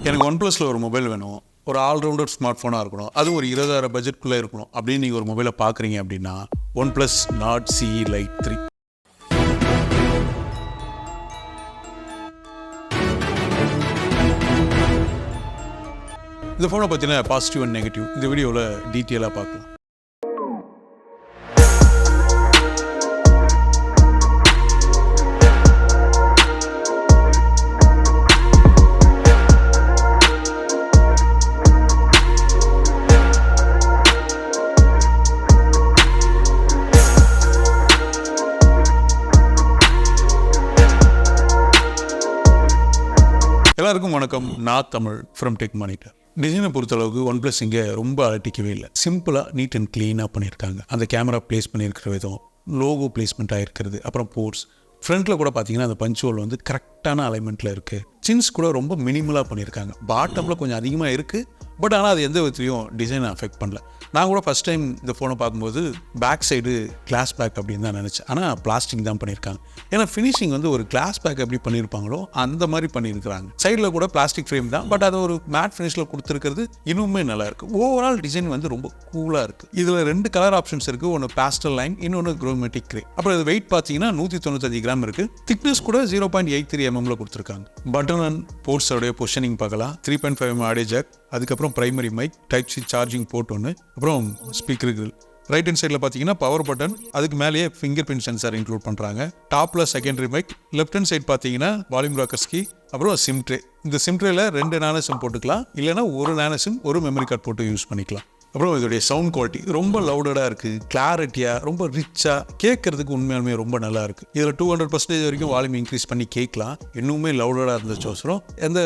எனக்கு OnePlusல ஒரு மொபைல் வேணும், ஒரு ஆல்ரவுண்டர் ஸ்மார்ட் ஃபோனாக இருக்கணும், அதுவும் ஒரு 20,000 பட்ஜெட்குள்ளே இருக்கணும் அப்படின்னு நீங்கள் ஒரு மொபைலை பார்க்குறீங்க அப்படின்னா OnePlus Nord CE Lite 3. இந்த ஃபோனை பற்றின பாசிட்டிவ் அண்ட் நெகட்டிவ் இந்த வீடியோவில் டீட்டெயிலாக பார்க்கலாம். எல்லாருக்கும் வணக்கம். நான் தமிழ் ஃப்ரம் டெக் மானிட்டர். டிசைனை பொறுத்தளவுக்கு OnePlus இங்கே ரொம்ப அலட்டிக்கவே இல்லை. சிம்பிளாக நீட் அண்ட் க்ளீனாக பண்ணியிருக்காங்க. அந்த கேமரா பிளேஸ் பண்ணியிருக்கிற விதம், லோகோ பிளேஸ்மெண்ட் ஆகிருக்கிறது, அப்புறம் போர்ட்ஸ் ஃப்ரண்ட்டில் கூட பார்த்தீங்கன்னா அந்த பஞ்ச் ஹோல் வந்து கரெக்டான அலைன்மெண்ட்டில் இருக்குது. சின்ஸ் கூட ரொம்ப மினிமலாக பண்ணியிருக்காங்க. பாட்டமில் கொஞ்சம் அதிகமாக இருக்குது, பட் ஆனால் அது எந்த விதத்துலையும் டிசைனை அஃபெக்ட் பண்ணல. நான் கூட ஃபஸ்ட் டைம் இந்த ஃபோனை பார்க்கும்போது பேக் சைடு கிளாஸ் பேக் அப்படின்னு தான் நினச்சேன். ஆனால் பிளாஸ்டிக் தான் பண்ணியிருக்காங்க. ஏன்னா ஃபினிஷிங் வந்து ஒரு கிளாஸ் பேக் எப்படி பண்ணியிருப்பாங்களோ அந்த மாதிரி பண்ணியிருக்கிறாங்க. சைடில் கூட பிளாஸ்டிக் ஃப்ரேம் தான், பட் அதை ஒரு மேட் ஃபினிஷில் கொடுத்துருக்கிறது இன்னுமே நல்லா இருக்குது. ஓவரால் டிசைன் வந்து ரொம்ப கூலாக இருக்குது. இதில் 2 கலர் ஆப்ஷன்ஸ் இருக்குது. ஒன்று பேஸ்டல் லைன், இன்னொன்று குரோமேட்டிக் கிரே. அப்புறம் இது வெயிட் பார்த்தீங்கன்னா 195 கிராம் இருக்குது. திக்னஸ் கூட 0.83 mm கொடுத்துருக்காங்க. பட்டன் அண்ட் போர்ட்ஸோடைய பொசிஷனிங் பார்க்கலாம். 3.5 mm ஆடியோ ஜாக், அதுக்கப்புறம் primary mic, type C charging port ஒன்று, அப்புறம் ஸ்பீக்கர் இருக்குது. ரைட் ஹேண்ட் சைடில் பார்த்தீங்கன்னா பவர் பட்டன், அதுக்கு மேலேயே ஃபிங்கர் பிரிண்ட் சென்சார் இன்க்ளூட் பண்ணுறாங்க. டாப்பில் secondary mic, left hand side பார்த்தீங்கன்னா வால்யூம் ராக்கர்ஸ் கீ, அப்புறம் சிம் ட்ரே. இந்த சிம் ட்ரேல 2 நானோ சிம் போட்டுக்கலாம், இல்லைனா ஒரு நானோ சிம் ஒரு மெமரி கார்டு போட்டு யூஸ் பண்ணிக்கலாம். அப்புறம் இதோடைய சவுண்ட் குவாலிட்டி ரொம்ப லவுடடாக இருக்குது, கிளாரிட்டியாக ரொம்ப ரிச்சாக கேட்கறதுக்கு உண்மையாலுமே ரொம்ப நல்லா இருக்குது. இதில் 200% வரைக்கும் வால்யூம் இன்க்ரீஸ் பண்ணி கேட்கலாம். இன்னுமே லவுடடாக இருந்துச்சோசரம் எந்த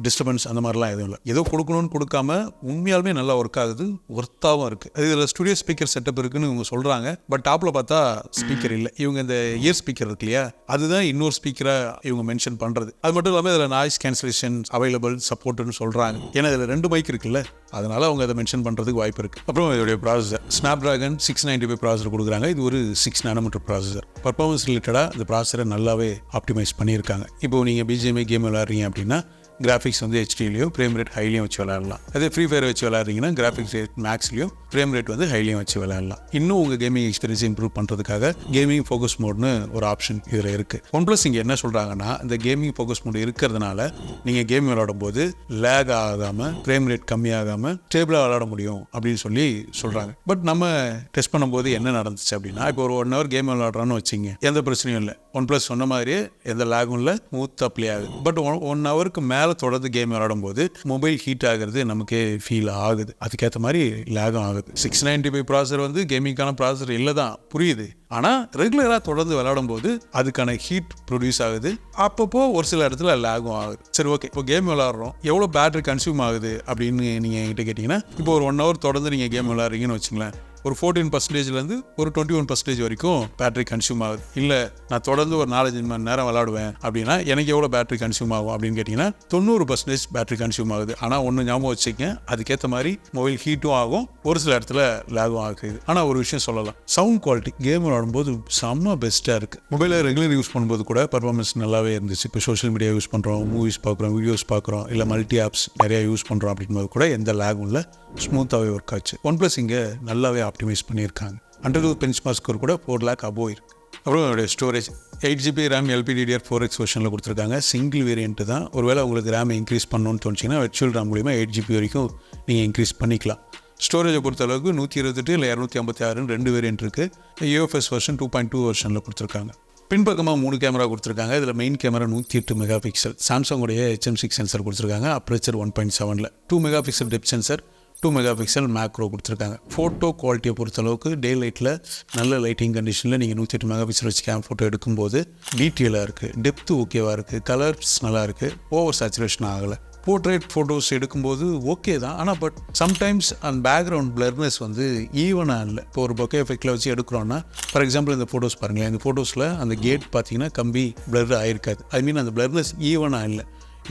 டிஸ்டர்பன்ஸ் அந்த மாதிரிலாம் எதுவும் இல்லை. ஏதோ கொடுக்கணும்னு கொடுக்காம உண்மையாலுமே நல்லா ஒர்க் ஆகுது, ஒர்த்தாகவும் இருக்குது. இதில் ஸ்டுடியோ ஸ்பீக்கர் செட்டப் இருக்குன்னு இவங்க சொல்கிறாங்க, பட் டாப்பில் பார்த்தா ஸ்பீக்கர் இல்லை. இவங்க இந்த இயர் ஸ்பீக்கர் இருக்கு இல்லையா, அதுதான் இன்னொரு ஸ்பீக்கராக இவங்க மென்ஷன் பண்ணுறது. அது மட்டும் இல்லாமல் இதில் நாய்ஸ் கேன்சலேஷன் அவைலபிள் சப்போர்ட்னு சொல்கிறாங்க. ஏன்னா இதில் 2 மைக் இருக்குல்ல, அதனால அவங்க அதை மென்ஷன் பண்ணுறதுக்கு வாய்ப்பு இருக்குது. அப்புறம் இதோடைய ப்ராசஸர் Snapdragon 695 ப்ராசஸர் கொடுக்குறாங்க. இது ஒரு 6 nm ப்ராசஸர். பர்ஃபார்மன்ஸ் ரிலேட்டடாக இந்த ப்ராசஸரை நல்லாவே ஆப்டிமைஸ் பண்ணியிருக்காங்க. இப்போ நீங்கள் பிஜிஎம்ஐ கேம் விளையாடுறீங்க அப்படின்னா கிராஃபிக்ஸ் வந்து ஹெச்டிலையோ ஃப்ரேம் ரேட் ஹைலையும் வச்சு விளையாடலாம். அதே ஃப்ரீ ஃபயர் வச்சு விளையாடுறீங்கன்னா கிராஃபிக்ஸ் ரேட் மேக்ஸ்லையோ ஃப்ரேம் ரேட் வந்து ஹைலையும் வச்சு விளையாடலாம். இன்னும் உங்கள் கேமிங் எக்ஸ்பீரியன்ஸ் இம்ப்ரூவ் பண்ணுறதுக்காக கேமிங் ஃபோக்கஸ் மோட்னு ஒரு ஆப்ஷன் இதில் இருக்குது. OnePlus இங்கே என்ன சொல்கிறாங்கன்னா, இந்த கேமிங் ஃபோக்கஸ் மோட் இருக்கிறதுனால நீங்கள் கேம் விளையாடும் போது லேக் ஆகாமல், ஃப்ரேம் ரேட் கம்மியாகாமல் ஸ்டேபிளாக விளையாட முடியும் அப்படின்னு சொல்லி சொல்கிறாங்க. பட் நம்ம டெஸ்ட் பண்ணும்போது என்ன நடந்துச்சு அப்படின்னா, இப்போ ஒரு 1 hour கேம் விளையாடுறான்னு வச்சிங்க, எந்த பிரச்சனையும் இல்லை. OnePlus சொன்ன மாதிரியே எந்த லேகும் இல்லை, ஸ்மூத்தாக ப்ளே ஆகுது. பட் 1 hourக்கு மேலே தொடர்ந்து கேம் விளையாடும் போது மொபைல் ஹீட் ஆகிறது நமக்கே ஃபீல் ஆகுது. அதுக்கேற்ற மாதிரி லேகும் ஆகுது. 695 ப்ராசஸர் வந்து கேமிங்கான ப்ராசஸர் இல்லை தான், புரியுது. ஆனால் ரெகுலராக தொடர்ந்து விளையாடும் போது அதுக்கான ஹீட் ப்ரொடியூஸ் ஆகுது. அப்பப்போ ஒரு சில இடத்துல லேகும் ஆகுது. சரி, ஓகே, இப்போ கேம் விளையாடுறோம், எவ்வளோ பேட்டரி கன்சியூம் ஆகுது அப்படின்னு நீங்கள் என்கிட்ட கேட்டிங்கன்னா, இப்போ ஒரு 1 hour தொடர்ந்து நீங்கள் கேம் விளையாடுறீங்கன்னு வச்சுங்களேன், ஒரு 14%லேருந்து ஒரு 21% வரைக்கும் பேட்டரி கன்சியூம் ஆகுது. இல்லை நான் தொடர்ந்து ஒரு 4-5 மணி நேரம் விளையாடுவேன் அப்படின்னா எனக்கு எவ்வளோ பேட்டரி கன்சியூம் ஆகும் அப்படின்னு கேட்டிங்கன்னா 90% பேட்டரி கன்சியூம் ஆகுது. ஆனால் ஒன்று ஞாபகம் வச்சுக்கங்க, அதுக்கேற்ற மாதிரி மொபைல் ஹீட்டும் ஆகும், ஒரு சில இடத்துல லேகும் ஆகுது. ஆனால் ஒரு விஷயம் சொல்லலாம், சவுண்ட் குவாலிட்டி கேம் விளையாடும்போது செம்ம பெஸ்ட்டாக இருக்குது. மொபைலை ரெகுலர் யூஸ் பண்ணும்போது கூட பர்ஃபார்மன்ஸ் நல்லாவே இருந்துச்சு. இப்போ சோஷியல் மீடியா யூஸ் பண்ணுறோம், மூவிஸ் பார்க்குறோம், வீடியோஸ் பார்க்குறோம், இல்லை மல்டி ஆப்ஸ் நிறையா யூஸ் பண்ணுறோம் அப்படின்போது கூட எந்த லேகும் இல்லை, ஸ்மூத்தாகவே ஒர்க் ஆச்சு. OnePlus இங்கே நல்லாவே ஆப்டிமைஸ் பண்ணியிருக்காங்க. அண்டர் பெஞ்ச்மார்க் ஸ்கோர் கூட 4 lakh above இருக்குது. அப்புறம் என்னுடைய ஸ்டோரேஜ் 8GB RAM LPDDR4X வெர்ஷனில் கொடுத்துருக்காங்க. சிங்கிள் வேரியன்ட்டு தான். ஒருவேளை உங்களுக்கு ரேமை இன்க்ரீஸ் பண்ணணும்னு தோணுச்சிங்கன்னா வெர்ச்சுவல் RAM மூலிமா 8GB வரைக்கும் நீங்கள் இன்க்ரீஸ் பண்ணிக்கலாம். ஸ்டோரேஜை பொறுத்தளவுக்கு 128 இல்லை 256 2 வேரியன்ட் இருக்குது. UFS வெர்ஷன் 2.2 வெர்ஷனில் கொடுத்துருக்காங்க. பின்பக்கமாக 3 கேமரா கொடுத்துருக்காங்க. இதில் மெயின் கேமரா 108 மெகாபிக்சல், சாம்சங்குடைய HM6 சென்சர் கொடுத்துருக்காங்க. அப்ரேச்சர் 1.7ல் 2 megapixel depth sensor, 2 megapixel macro கொடுத்துருக்காங்க. ஃபோட்டோ குவாலிட்டியை பொறுத்தளவுக்கு டே லைட்டில் நல்ல லைட்டிங் கண்டிஷனில் நீங்கள் 108 மெகாபிக்சல் வச்சு ஃபோட்டோ எடுக்கும்போது டீட்டெயிலாக இருக்குது, டெப்த்து ஓகேவாக இருக்குது, கலர்ஸ் நல்லா இருக்குது, ஓவர் சேச்சுரேஷன் ஆகலை. போர்ட்ரேட் ஃபோட்டோஸ் எடுக்கும்போது ஓகே தான், ஆனால் பட் சம்டைம்ஸ் அந்த பேக்ரவுண்ட் பிளர்னஸ் வந்து ஈவனாக இல்லை. இப்போ ஒரு பொக்கே எஃபெக்டில் வச்சு எடுக்கிறோன்னா, ஃபார் எக்ஸாம்பிள் இந்த ஃபோட்டோஸ் பாருங்களேன், இந்த ஃபோட்டோஸில் அந்த கேட் பார்த்தீங்கன்னா கம்பி பிளர் ஆகிருக்காது. ஐ மீன் அந்த பிளர்னஸ் ஈவனாக இல்லை.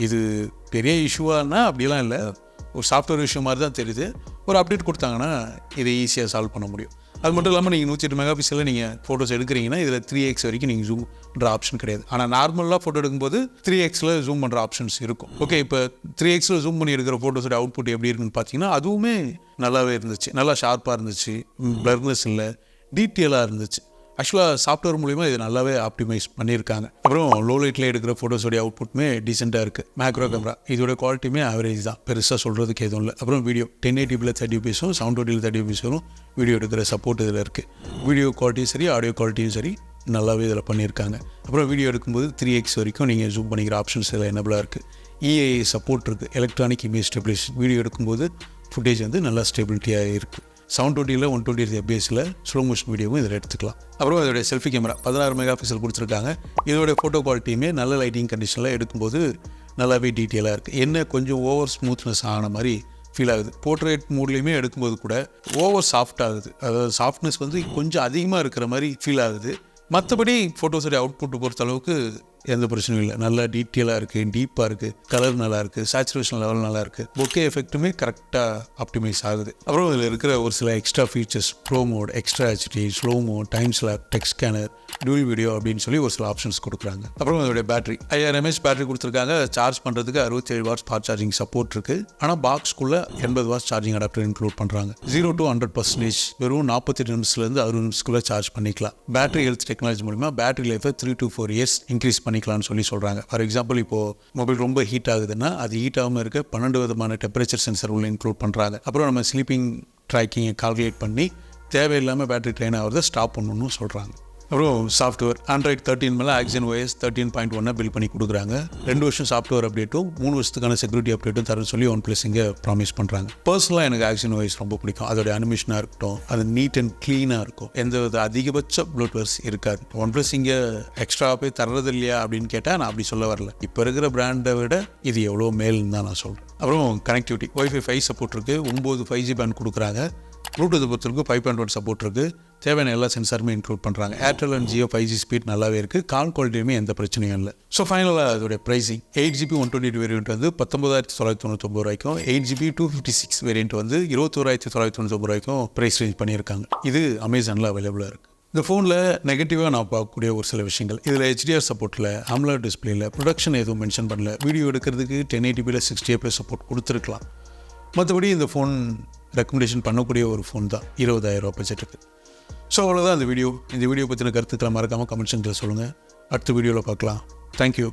இது பெரிய இஷ்யூவானா அப்படிலாம் இல்லை, ஒரு சாஃப்ட்வேர் இஷ்யூ மாதிரி தான் தெரியுது. ஒரு அப்டேட் கொடுத்தாங்கன்னா இதை ஈஸியாக சால்வ் பண்ண முடியும். அது மட்டும் இல்லாமல் நீங்கள் 108 மெகா பிக்சலில் நீங்கள் ஃபோட்டோஸ் எடுக்கிறீங்கன்னா இதில் 3x வரைக்கும் நீங்கள் ஜூம் பண்ணுற ஆப்ஷன் கிடையாது. ஆனால் நார்மலாக ஃபோட்டோ எடுக்கும்போது 3xல ஜூம் பண்ணுற ஆப்ஷன்ஸ் இருக்கும். ஓகே, இப்போ 3xல ஜூம் பண்ணி எடுக்கிற ஃபோட்டோஸோட அவுட்புட் எப்படி இருக்குன்னு பார்த்தீங்கன்னா அதுவுமே நல்லாவே இருந்துச்சு. நல்லா ஷார்ப்பாக இருந்துச்சு, பிளர்னஸ் இல்லை, டீட்டெயிலாக இருந்துச்சு. ஆக்சுவலாக சாஃப்ட்வேர் மூலிமா இது நல்லாவே ஆப்டிமைஸ் பண்ணியிருக்காங்க. அப்புறம் லோ லைட்டில் எடுக்கிற ஃபோட்டோஸோடைய அவுட்புட்மே டீசெண்டாக இருக்குது. மேக்ரோ கேமரா இதோட குவாலிட்டியுமே ஆவரேஜ் தான், பெருசாக சொல்கிறதுக்கு எதுவும் இல்லை. அப்புறம் video 1080p 30fps 720p 30fps video எடுக்கிற சப்போர்ட் இதில் இருக்குது. வீடியோ குவாலிட்டியும் சரி, ஆடியோ குவாலிட்டியும் சரி நல்லாவே இதில் பண்ணியிருக்காங்க. அப்புறம் வீடியோ எடுக்கும்போது 3x வரைக்கும் நீங்கள் ஜூம் பண்ணிக்கிற ஆப்ஷன்ஸ் இதில் எனபிளாக இருக்குது. EIA சப்போர்ட் இருக்குது, எலக்ட்ரானிக் இமேஜ் ஸ்டெபிலைசேஷன். வீடியோ எடுக்கும்போது ஃபுட்டேஜ் வந்து நல்லா ஸ்டெபிலிட்டியாக இருக்குது. 720 120fps ஸ்லோ மோஷன் வீடியோவும் இதில் எடுத்துக்கலாம். அப்புறம் இதோடைய செல்ஃபி கேமரா 16 மெகா பிக்சல் கொடுத்துருக்காங்க. இதோடைய ஃபோட்டோ குவாலிட்டியுமே நல்ல லைட்டிங் கண்டிஷனில் எடுக்கும்போது நல்லாவே டீட்டெயிலாக இருக்குது. என்ன கொஞ்சம் ஓவர் ஸ்மூத்னஸ் ஆன மாதிரி ஃபீல் ஆகுது. போர்ட்ரேட் மூட்லேயுமே எடுக்கும்போது கூட ஓவர் சாஃப்ட் ஆகுது, அதாவது சாஃப்ட்னஸ் வந்து கொஞ்சம் அதிகமாக இருக்கிற மாதிரி ஃபீல் ஆகுது. மற்றபடி ஃபோட்டோஸோடைய அவுட்புட் பொறுத்த அளவுக்கு எந்த பிரச்சனையும் இல்லை. நல்லா டீட்டெயிலாக இருக்குது, டீப்பாக இருக்குது, கலர் நல்லா இருக்குது, சேச்சுரேஷன் லெவல் நல்லா இருக்குது, பொக்கே எஃபெக்ட்டுமே கரெக்டாக ஆப்டிமைஸ் ஆகுது. அப்புறம் இதில் இருக்கிற ஒரு சில extra features, pro mode, extra HD, slow mode, time ஸ்லாப், டெக்ஸ்ட் ஸ்கேனர், டூல் வீடியோ அப்படின்னு சொல்லி ஒரு சில ஆப்ஷன்ஸ் கொடுக்குறாங்க. அப்புறம் அதோடைய பேட்டரி 5000 mAh பேட்டரி கொடுத்துருக்காங்க. சார்ஜ் பண்ணுறதுக்கு 67 watts ஃபாஸ்ட் சார்ஜிங் சப்போர்ட் இருக்குது. ஆனால் பாக்ஸ்க்குள்ளே 80 watts சார்ஜிங் அடாப்டர் இன்க்ளூட் பண்ணுறாங்க. 0 to 100% வெறும் 48 நிமிஷத்துலேருந்து 60 நிமிஷத்துக்குள்ளே சார்ஜ் பண்ணிக்கலாம். பேட்டரி ஹெல்த் டெக்னாலஜி மூலிமா பேட்டரி லைஃபை 3 to 4 years இன்க்ரீஸ் பண்ணிக்கலாம்னு சொல்லி சொல்கிறாங்க. ஃபார் எக்ஸாம்பிள், இப்போது மொபைல் ரொம்ப ஹீட் ஆகுதுன்னா அது ஹீட் ஆகாமல் இருக்க 12 விதமான டெம்பரேச்சர் சென்சர் உள்ள இன்க்ளூட் பண்ணுறாங்க. அப்புறம் நம்ம ஸ்லீப்பிங் ட்ராக்கிங்கை கால்குலேட் பண்ணி தேவையில்லாமல் பேட்டரி ட்ரெயின் ஆகிறத ஸ்டாப் பண்ணணும்னு சொல்கிறாங்க. அப்புறம் சாஃப்ட்வேர் Android 13 மேலே Axon OS 13.1 பில்ட் பண்ணி கொடுக்குறாங்க. 2 வருஷம் சாஃப்ட்வேர் அப்டேட்டும் 3 வருஷத்துக்கான செக்யூரிட்டி அப்டேட்டும் தரேன்னு சொல்லி OnePlus இங்கே ப்ராமிஸ் பண்ணுறாங்க. பர்சனலாக எனக்கு Axon OS ரொம்ப பிடிக்கும். அதோடைய அனிமேஷனாக இருக்கட்டும், அது நீட் அண்ட் க்ளீனாக இருக்கும், எந்த வித அதிகபட்ச ப்ளூட்வேர்ஸ் இருக்காது. OnePlus இங்கே எக்ஸ்ட்ரா போய் தர்றது இல்லையா அப்படின்னு கேட்டால் நான் அப்படி சொல்ல வரல. இப்போ இருக்கிற பிராண்டை விட இது எவ்வளோ மேல்னு தான் நான் சொல்கிறேன். அப்புறம் கனெக்டிவிட்டி Wi-Fi 5 சப்போர்ட் இருக்குது, 9 5G பேண்ட் கொடுக்குறாங்க. ப்ளூடூத் பொறுத்தவரைக்கும் 5.1 சப்போர்ட் இருக்குது. தேவையான எல்லா சென்சாருமே இன்க்ளூட் பண்ணுறாங்க. Airtel and Jio 5G speed நல்லாவே இருக்குது. கால் குவாலிட்டியுமே எந்த பிரச்சனையும் இல்லை. ஸோ ஃபைனலாக அதோடைய ப்ரைஸிங் 8GB 128 வேரியன்ட் வந்து 19,999 ரூபாய்க்கும், 8GB 256 வேரியன்ட் வந்து 21,999 ரூபாய்க்கும் ப்ரைஸ் ரேஞ்ச் பண்ணியிருக்காங்க. இது அமேசானில் அவைலபிளாக இருக்குது. இந்த ஃபோனில் நெகட்டிவாக நான் பார்க்கக்கூடிய ஒரு சில விஷயங்கள், இதில் HDR சப்போர்ட்டில், AMOLED டிஸ்பிளேயில் ப்ரொடக்ஷன் எதுவும் மென்ஷன் பண்ணல. வீடியோ எடுக்கிறதுக்கு 1080p 60fps சப்போர்ட் கொடுத்துருக்கலாம். மற்றபடி இந்த ஃபோன் ரெக்கமெண்டேஷன் பண்ணக்கூடிய ஒரு ஃபோன் தான் 20,000 ரூபா பட்ஜெட்டுக்கு. ஸோ அவ்வளோதான் இந்த வீடியோ பற்றின கருத்துக்களை மறக்காமல் கமெண்ட் செக்ஷனில் சொல்லுங்கள். அடுத்த வீடியோவில் பார்க்கலாம். தேங்க்யூ.